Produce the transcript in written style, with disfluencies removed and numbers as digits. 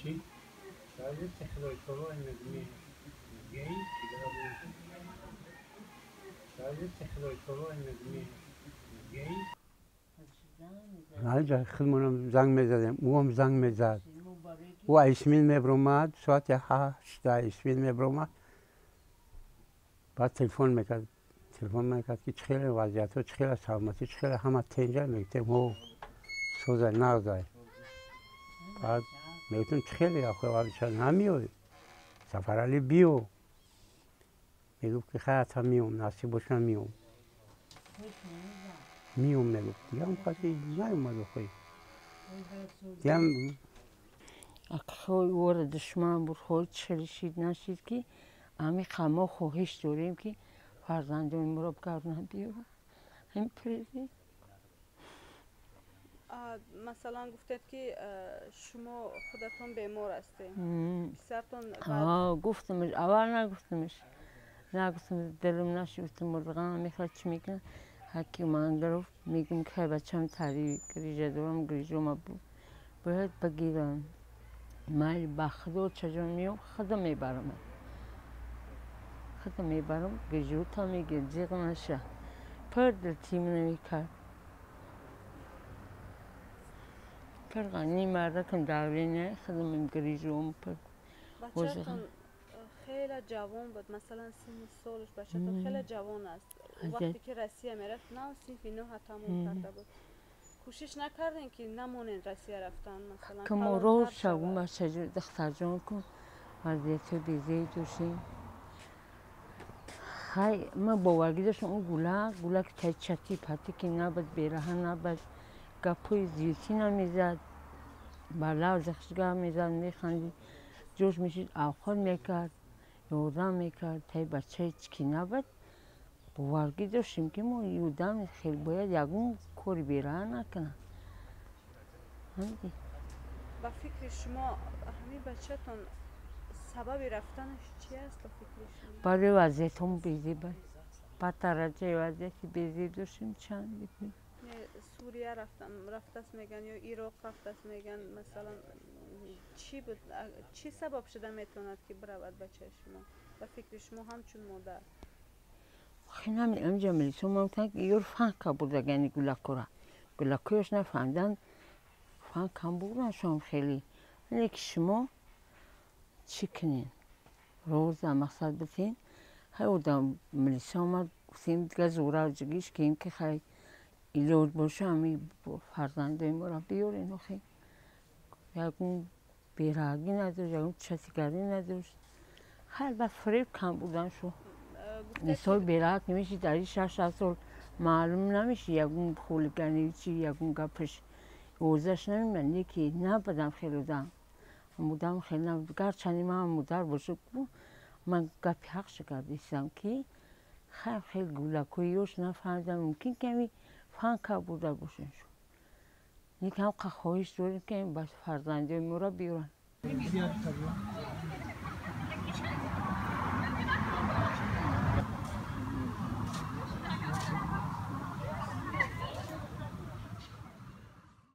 چی؟ شاید تخلای تو رو نگمی گی شاید تخلای تو رو نگمی گی نه خیلی منم زنگ میزدم او هم زنگ میزد او ایسمیل میبرومد ساعت 8 ایسمیل میبرومد بعد تلفن میکرد که چخیل وضعیت ها چخیل سلامتی چخیل همه تینجا میگتیم او سوزه نغزه بعد میگتیم چخیلی آخه ولی چرا نمیوی سفر علی بیو میگفت که خیلی هم میوم نصیب باشه میوم میگفت دیگه هم کسی نیومد خوی دیگه هم خوی وارد دشمن بود خوی چلشید نشید که امی خما خواهش داریم که فرزندان ما رو بگردن بیارن همین پریزی مثلا گفتید که شما خودتون بیمار هستید پسرتون گفتمش اول نگفتمش دلم نشد مرغان میخواد چی میکنه حکی من گرفت میگم که بچم تری گریجه دارم گریجه ما باید بگیرم من بخدا چجور میام خدا میبرم گریجه تا میگه جیغ نشه پر در تیم نمیکرد پر غنی مرده کن دارینه خدا من گریجه هم پر بچه‌تون خیلی جوان بود مثلا سن سالش بچه‌تون خیلی جوان است وقتی که روسیه میرفت نه صنف 9 تموم کرده بود کوشش نکردین که نمونین روسیه رفتن مثلا که ما رو شبون بچه دختر جان کن وضعیت بیزی دوشیم های من باورگی داشتم اون گولک که چتی پتی که نباید بیره نباید گپوی زیوتی نمیزد بلا زخشگاه میزد میخندید جوش میشید آخر میکرد یادم میکرد تای بچه چکی نباید باورگی داشتیم که ما یودم خیلی باید یکون کاری بیره نکنه با فکر شما همین بچه‌تون سبب رفتنش چی است با فکر شما؟ برای وضعیت هم بیزی بود با درجه وضعیتی بیزی داشتیم چند بکنیم سوریه رفتست میگن یا عراق رفتست میگن مثلا چی بود چی سبب شده میتوند که برود بچه شما با فکر شما همچون مادر خیلی نمیدونم جمعی شما ممکن که یور فن که بوده گنی گلکویش نفهمدن فن کم بودن شما خیلی لیک شما چی کنین روز مقصد بتین های اودم ملیسا آمد گفتیم دیگه زوره جگیش که این که خیلی ایلود باشه همی فرزنده ما را بیارین خیلی یکون بیرهگی نداشت یکون چتیگری نداشت خیلی با فریب کم بودن شو نسال بیرهگ نمیشه در این 6 سال معلوم نمیشه یکون خولگنی چی یکون گپش اوزش نمیمنی که نبودم خیلی بودم خیلی نبود گرچنی من مادر باشه من گپی حق شکردیستم که خیلی گولکویوش نفهمیدم ممکن کمی فن که بوده باشن شو یکم خواهش داریم که این فرزنده ما را بیارن